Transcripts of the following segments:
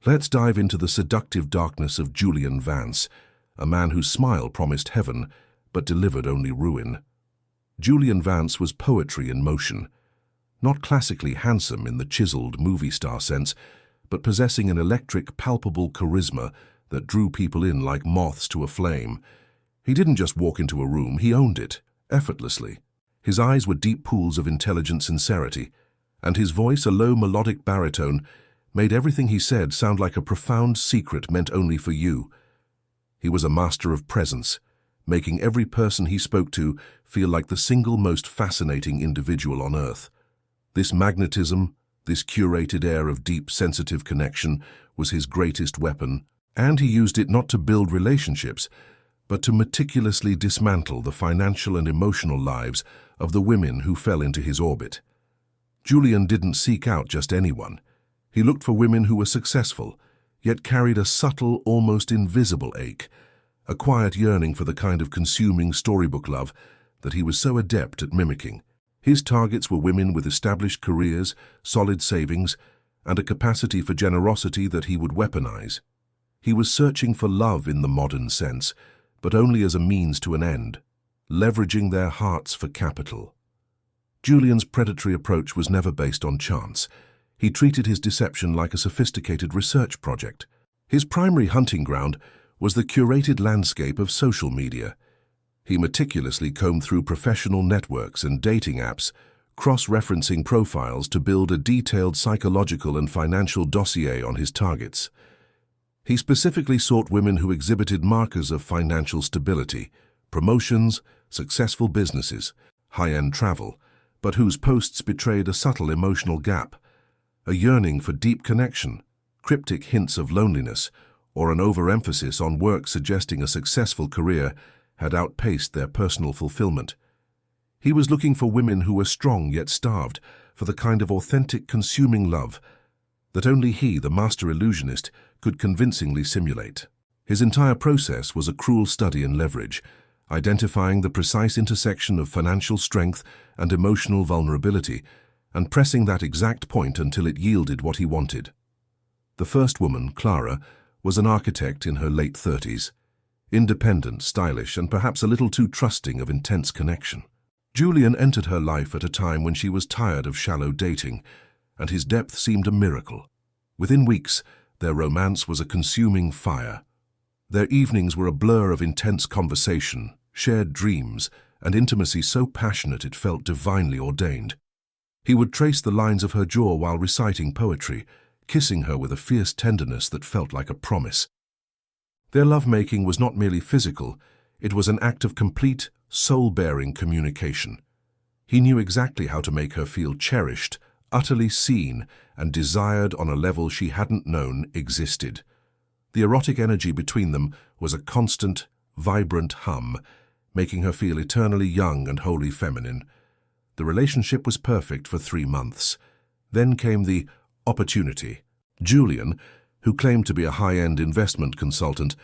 Let's dive into the seductive darkness of Julian Vance, a man whose smile promised heaven, but delivered only ruin. Julian Vance was poetry in motion, not classically handsome in the chiseled movie star sense, but possessing an electric, palpable charisma that drew people in like moths to a flame. He didn't just walk into a room, he owned it, effortlessly. His eyes were deep pools of intelligent sincerity, and his voice, a low melodic baritone, made everything he said sound like a profound secret meant only for you. He was a master of presence, making every person he spoke to feel like the single most fascinating individual on earth. This magnetism, this curated air of deep, sensitive connection was his greatest weapon, and he used it not to build relationships, but to meticulously dismantle the financial and emotional lives of the women who fell into his orbit. Julian didn't seek out just anyone. He looked for women who were successful, yet carried a subtle, almost invisible ache, a quiet yearning for the kind of consuming storybook love that he was so adept at mimicking. His targets were women with established careers, solid savings, and a capacity for generosity that he would weaponize. He was searching for love in the modern sense, but only as a means to an end, leveraging their hearts for capital. Julian's predatory approach was never based on chance. He treated his deception like a sophisticated research project. His primary hunting ground was the curated landscape of social media. He meticulously combed through professional networks and dating apps, cross-referencing profiles to build a detailed psychological and financial dossier on his targets. He specifically sought women who exhibited markers of financial stability, promotions, successful businesses, high-end travel, but whose posts betrayed a subtle emotional gap, a yearning for deep connection, cryptic hints of loneliness, or an overemphasis on work suggesting a successful career had outpaced their personal fulfillment. He was looking for women who were strong yet starved for the kind of authentic, consuming love that only he, the master illusionist, could convincingly simulate. His entire process was a cruel study in leverage, identifying the precise intersection of financial strength and emotional vulnerability, and pressing that exact point until it yielded what he wanted. The first woman, Clara, was an architect in her late 30s, independent, stylish, and perhaps a little too trusting of intense connection. Julian entered her life at a time when she was tired of shallow dating, and his depth seemed a miracle. Within weeks, their romance was a consuming fire. Their evenings were a blur of intense conversation, shared dreams, and intimacy so passionate it felt divinely ordained. He would trace the lines of her jaw while reciting poetry, kissing her with a fierce tenderness that felt like a promise. Their lovemaking was not merely physical, it was an act of complete, soul-bearing communication. He knew exactly how to make her feel cherished, utterly seen, and desired on a level she hadn't known existed. The erotic energy between them was a constant, vibrant hum, making her feel eternally young and wholly feminine. The relationship was perfect for 3 months. Then came the opportunity. Julian, who claimed to be a high-end investment consultant,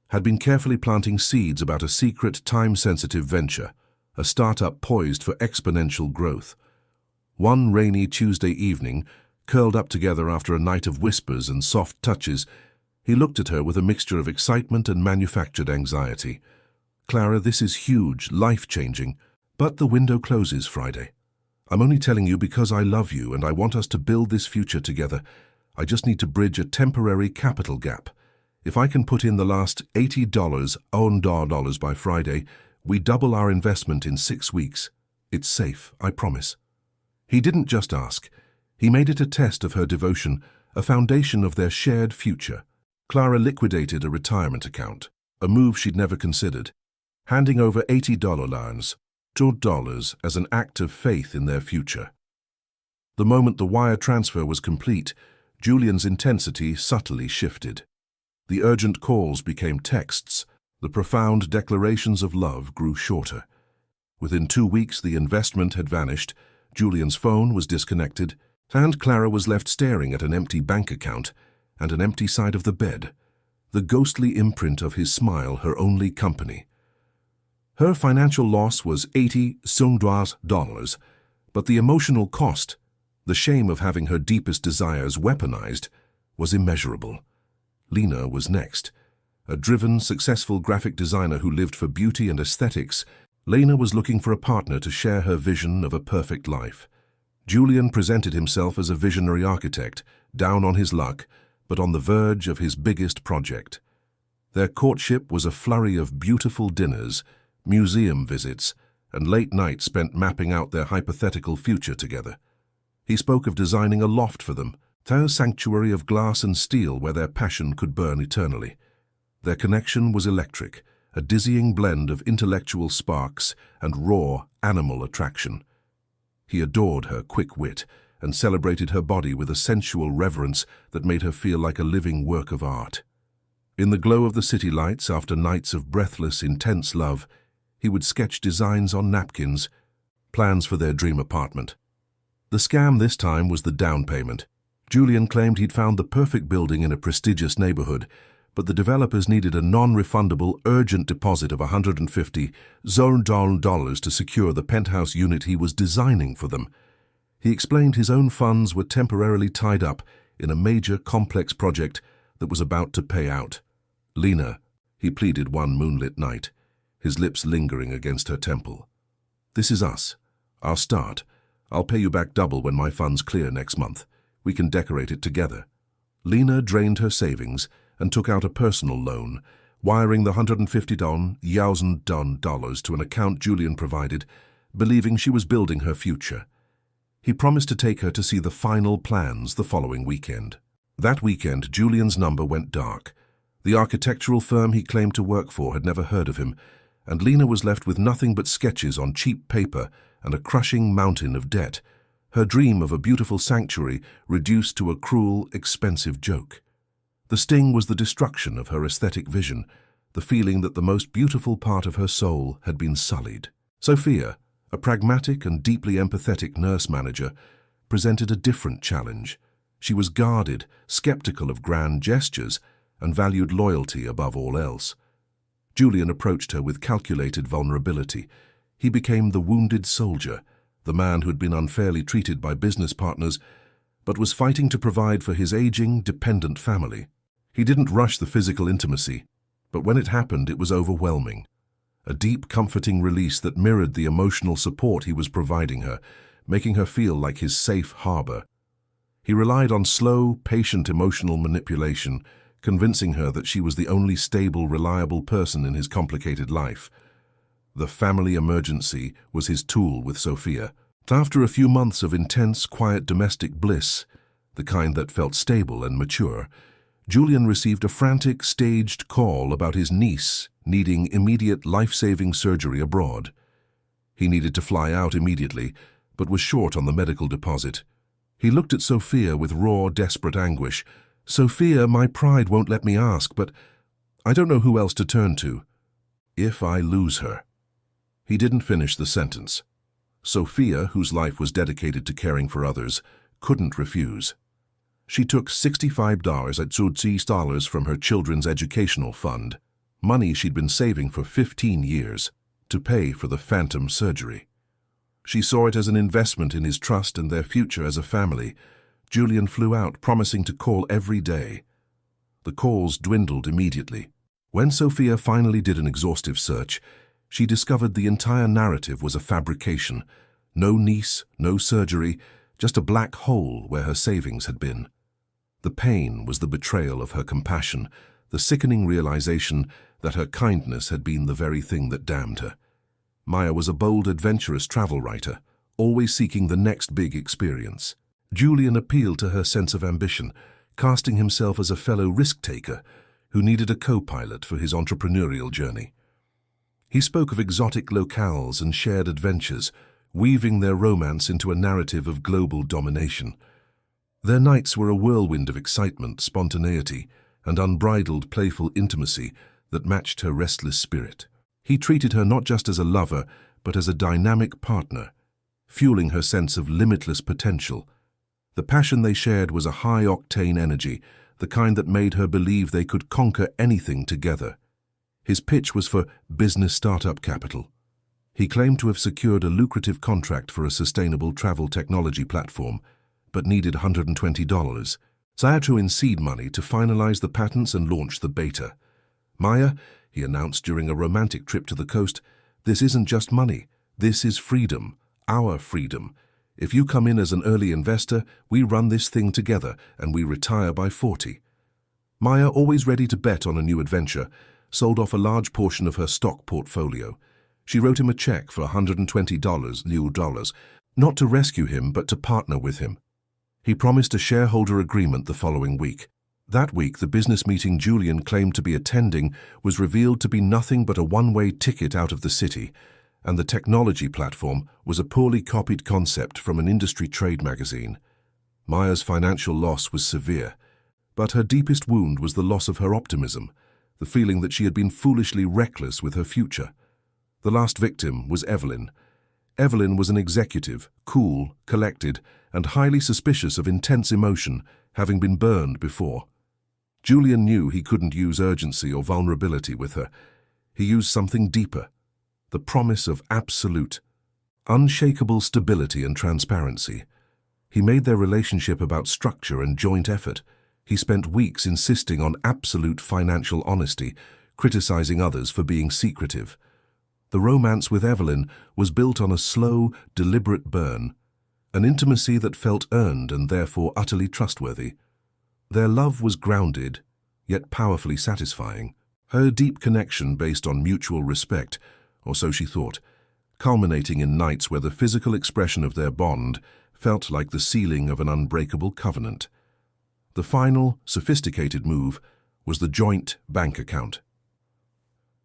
had been carefully planting seeds about a secret, time-sensitive venture, a startup poised for exponential growth. One rainy Tuesday evening, curled up together after a night of whispers and soft touches, he looked at her with a mixture of excitement and manufactured anxiety. "Clara, this is huge, life-changing, but the window closes Friday. I'm only telling you because I love you and I want us to build this future together. I just need to bridge a temporary capital gap. If I can put in the last $80 own dollars by Friday, we double our investment in 6 weeks. It's safe, I promise." He didn't just ask. He made it a test of her devotion, a foundation of their shared future. Clara liquidated a retirement account, a move she'd never considered, handing over $80 loans, $2 as an act of faith in their future. The moment the wire transfer was complete, Julian's intensity subtly shifted. The urgent calls became texts. The profound declarations of love grew shorter. Within 2 weeks, the investment had vanished, Julian's phone was disconnected, and Clara was left staring at an empty bank account and an empty side of the bed, the ghostly imprint of his smile her only company. Her financial loss was $80, but the emotional cost, the shame of having her deepest desires weaponized, was immeasurable. Lena was next. A driven, successful graphic designer who lived for beauty and aesthetics, Lena was looking for a partner to share her vision of a perfect life. Julian presented himself as a visionary architect, down on his luck, but on the verge of his biggest project. Their courtship was a flurry of beautiful dinners, museum visits, and late nights spent mapping out their hypothetical future together. He spoke of designing a loft for them, a sanctuary of glass and steel where their passion could burn eternally. Their connection was electric, a dizzying blend of intellectual sparks and raw animal attraction. He adored her quick wit and celebrated her body with a sensual reverence that made her feel like a living work of art. In the glow of the city lights, after nights of breathless, intense love, he would sketch designs on napkins, plans for their dream apartment. The scam this time was the down payment. Julian claimed he'd found the perfect building in a prestigious neighborhood, but the developers needed a non-refundable, urgent deposit of $150,000 to secure the penthouse unit he was designing for them. He explained his own funds were temporarily tied up in a major, complex project that was about to pay out. "Lena," he pleaded one moonlit night, his lips lingering against her temple. "This is us. Our start. I'll pay you back double when my funds clear next month. We can decorate it together." Lena drained her savings and took out a personal loan, wiring the $150,000 to an account Julian provided, believing she was building her future. He promised to take her to see the final plans the following weekend. That weekend, Julian's number went dark. The architectural firm he claimed to work for had never heard of him, and Lena was left with nothing but sketches on cheap paper and a crushing mountain of debt, her dream of a beautiful sanctuary reduced to a cruel, expensive joke. The sting was the destruction of her aesthetic vision, the feeling that the most beautiful part of her soul had been sullied. Sofia, a pragmatic and deeply empathetic nurse manager, presented a different challenge. She was guarded, skeptical of grand gestures, and valued loyalty above all else. Julian approached her with calculated vulnerability. He became the wounded soldier, the man who had been unfairly treated by business partners, but was fighting to provide for his aging, dependent family. He didn't rush the physical intimacy, but when it happened, it was overwhelming. A deep, comforting release that mirrored the emotional support he was providing her, making her feel like his safe harbor. He relied on slow, patient emotional manipulation, convincing her that she was the only stable, reliable person in his complicated life. The family emergency was his tool with Sofia. After a few months of intense, quiet domestic bliss, the kind that felt stable and mature, Julian received a frantic, staged call about his niece needing immediate life-saving surgery abroad. He needed to fly out immediately, but was short on the medical deposit. He looked at Sofia with raw, desperate anguish. "Sofia, my pride won't let me ask, but I don't know who else to turn to. If I lose her." He didn't finish the sentence. Sofia, whose life was dedicated to caring for others, couldn't refuse. She took $65 from her children's educational fund, money she'd been saving for 15 years, to pay for the phantom surgery. She saw it as an investment in his trust and their future as a family. Julian flew out, promising to call every day. The calls dwindled immediately. When Sofia finally did an exhaustive search, she discovered the entire narrative was a fabrication. No niece, no surgery, just a black hole where her savings had been. The pain was the betrayal of her compassion, the sickening realization that her kindness had been the very thing that damned her. Maya was a bold, adventurous travel writer, always seeking the next big experience. Julian appealed to her sense of ambition, casting himself as a fellow risk-taker who needed a co-pilot for his entrepreneurial journey. He spoke of exotic locales and shared adventures, weaving their romance into a narrative of global domination. Their nights were a whirlwind of excitement, spontaneity, and unbridled playful intimacy that matched her restless spirit. He treated her not just as a lover, but as a dynamic partner, fueling her sense of limitless potential. The passion they shared was a high-octane energy, the kind that made her believe they could conquer anything together. His pitch was for business startup capital. He claimed to have secured a lucrative contract for a sustainable travel technology platform, but needed $120. Saya threw in seed money to finalize the patents and launch the beta. Maya, he announced during a romantic trip to the coast, this isn't just money. This is freedom, our freedom. If you come in as an early investor, we run this thing together and we retire by 40. Maya, always ready to bet on a new adventure, sold off a large portion of her stock portfolio. She wrote him a check for $120 new dollars, not to rescue him but to partner with him. He promised a shareholder agreement the following week. That week, the business meeting Julian claimed to be attending was revealed to be nothing but a one-way ticket out of the city, and the technology platform was a poorly copied concept from an industry trade magazine. Maya's financial loss was severe, but her deepest wound was the loss of her optimism, the feeling that she had been foolishly reckless with her future. The last victim was Evelyn. Evelyn was an executive, cool, collected, and highly suspicious of intense emotion, having been burned before. Julian knew he couldn't use urgency or vulnerability with her. He used something deeper, the promise of absolute, unshakable stability and transparency. He made their relationship about structure and joint effort. He spent weeks insisting on absolute financial honesty, criticizing others for being secretive. The romance with Evelyn was built on a slow, deliberate burn, an intimacy that felt earned and therefore utterly trustworthy. Their love was grounded, yet powerfully satisfying. Her deep connection based on mutual respect, or so she thought, culminating in nights where the physical expression of their bond felt like the sealing of an unbreakable covenant. The final, sophisticated move was the joint bank account.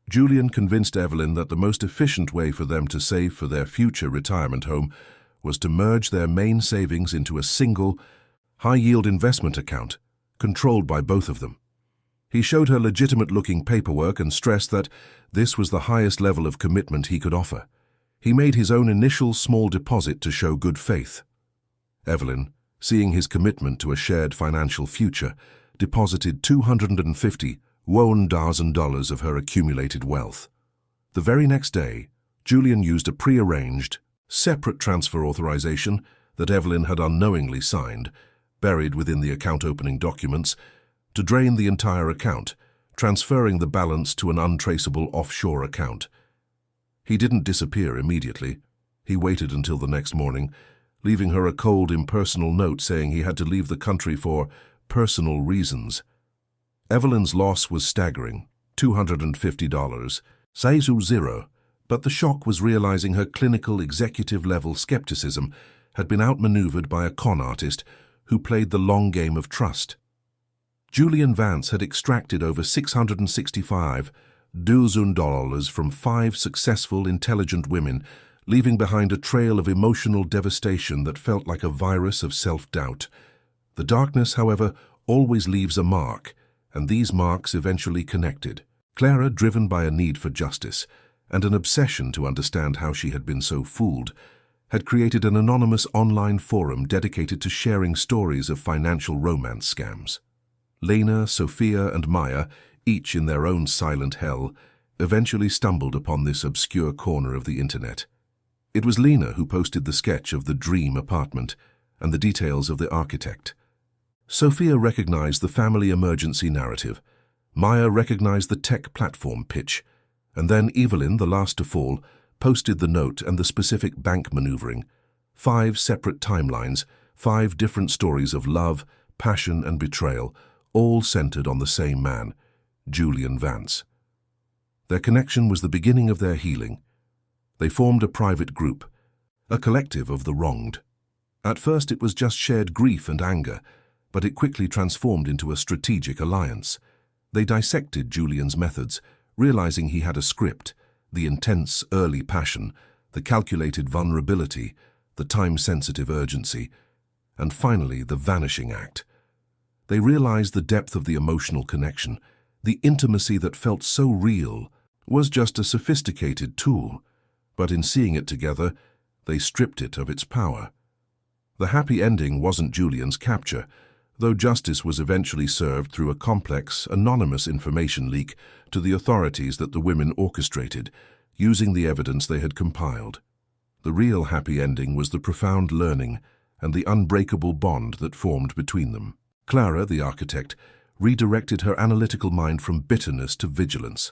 Julian convinced Evelyn that the most efficient way for them to save for their future retirement home was to merge their main savings into a single, high-yield investment account, controlled by both of them. He showed her legitimate-looking paperwork and stressed that this was the highest level of commitment he could offer. He made his own initial small deposit to show good faith. Evelyn, seeing his commitment to a shared financial future, deposited $250,000 of her accumulated wealth. The very next day, Julian used a pre-arranged, separate transfer authorization that Evelyn had unknowingly signed, buried within the account opening documents, to drain the entire account, transferring the balance to an untraceable offshore account. He didn't disappear immediately. He waited until the next morning, leaving her a cold, impersonal note saying he had to leave the country for personal reasons. Evelyn's loss was staggering, $250, Saizu zero, but the shock was realizing her clinical executive-level skepticism had been outmaneuvered by a con artist who played the long game of trust. Julian Vance had extracted over $665,000 from 5 successful, intelligent women, leaving behind a trail of emotional devastation that felt like a virus of self-doubt. The darkness, however, always leaves a mark, and these marks eventually connected. Clara, driven by a need for justice and an obsession to understand how she had been so fooled, had created an anonymous online forum dedicated to sharing stories of financial romance scams. Lena, Sofia, and Maya, each in their own silent hell, eventually stumbled upon this obscure corner of the internet. It was Lena who posted the sketch of the dream apartment and the details of the architect. Sofia recognized the family emergency narrative. Maya recognized the tech platform pitch. And then Evelyn, the last to fall, posted the note and the specific bank maneuvering. 5 separate timelines, 5 different stories of love, passion, and betrayal, all centered on the same man, Julian Vance. Their connection was the beginning of their healing. They formed a private group, a collective of the wronged. At first it was just shared grief and anger, but it quickly transformed into a strategic alliance. They dissected Julian's methods, realizing he had a script: the intense early passion, the calculated vulnerability, the time-sensitive urgency, and finally the vanishing act. They realized the depth of the emotional connection. The intimacy that felt so real was just a sophisticated tool, but in seeing it together, they stripped it of its power. The happy ending wasn't Julian's capture, though justice was eventually served through a complex, anonymous information leak to the authorities that the women orchestrated, using the evidence they had compiled. The real happy ending was the profound learning and the unbreakable bond that formed between them. Clara, the architect, redirected her analytical mind from bitterness to vigilance.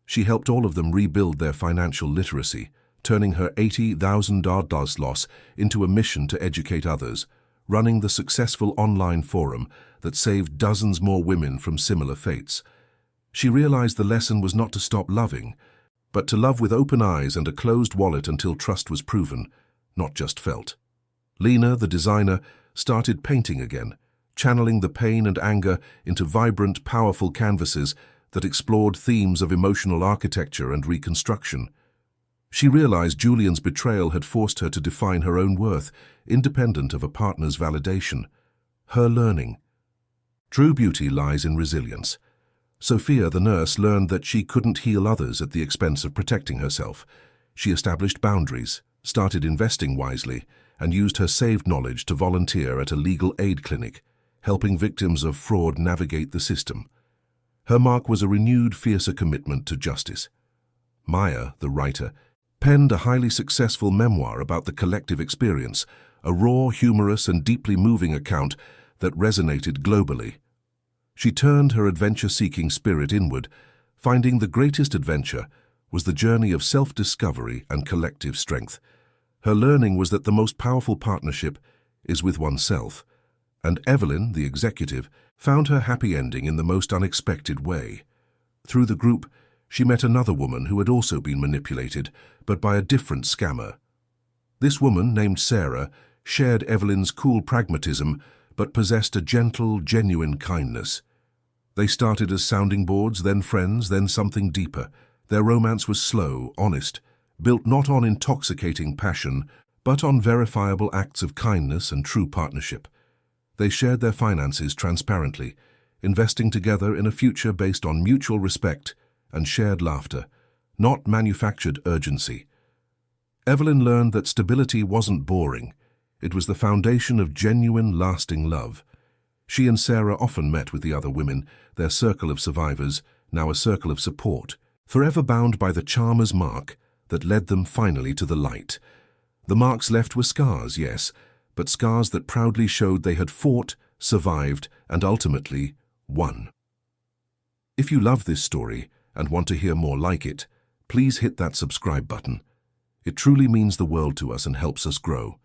She helped all of them rebuild their financial literacy, turning her $80,000 loss into a mission to educate others, running the successful online forum that saved dozens more women from similar fates. She realized the lesson was not to stop loving, but to love with open eyes and a closed wallet until trust was proven, not just felt. Lena, the designer, started painting again, channeling the pain and anger into vibrant, powerful canvases that explored themes of emotional architecture and reconstruction. She realized Julian's betrayal had forced her to define her own worth, independent of a partner's validation. Her learning. True beauty lies in resilience. Sofia, the nurse, learned that she couldn't heal others at the expense of protecting herself. She established boundaries, started investing wisely, and used her saved knowledge to volunteer at a legal aid clinic, helping victims of fraud navigate the system. Her mark was a renewed, fiercer commitment to justice. Maya, the writer, penned a highly successful memoir about the collective experience, a raw, humorous, and deeply moving account that resonated globally. She turned her adventure-seeking spirit inward, finding the greatest adventure was the journey of self-discovery and collective strength. Her learning was that the most powerful partnership is with oneself, and Evelyn, the executive, found her happy ending in the most unexpected way. Through the group, she met another woman who had also been manipulated, but by a different scammer. This woman, named Sarah, shared Evelyn's cool pragmatism, but possessed a gentle, genuine kindness. They started as sounding boards, then friends, then something deeper. Their romance was slow, honest, built not on intoxicating passion, but on verifiable acts of kindness and true partnership. They shared their finances transparently, investing together in a future based on mutual respect and shared laughter, not manufactured urgency. Evelyn learned that stability wasn't boring. It was the foundation of genuine, lasting love. She and Sarah often met with the other women, their circle of survivors, now a circle of support, forever bound by the charmer's mark that led them finally to the light. The marks left were scars, yes, but scars that proudly showed they had fought, survived, and ultimately won. If you love this story and want to hear more like it, please hit that subscribe button. It truly means the world to us and helps us grow.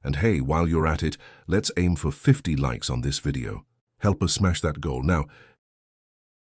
And hey, while you're at it, let's aim for 50 likes on this video. Help us smash that goal. Now,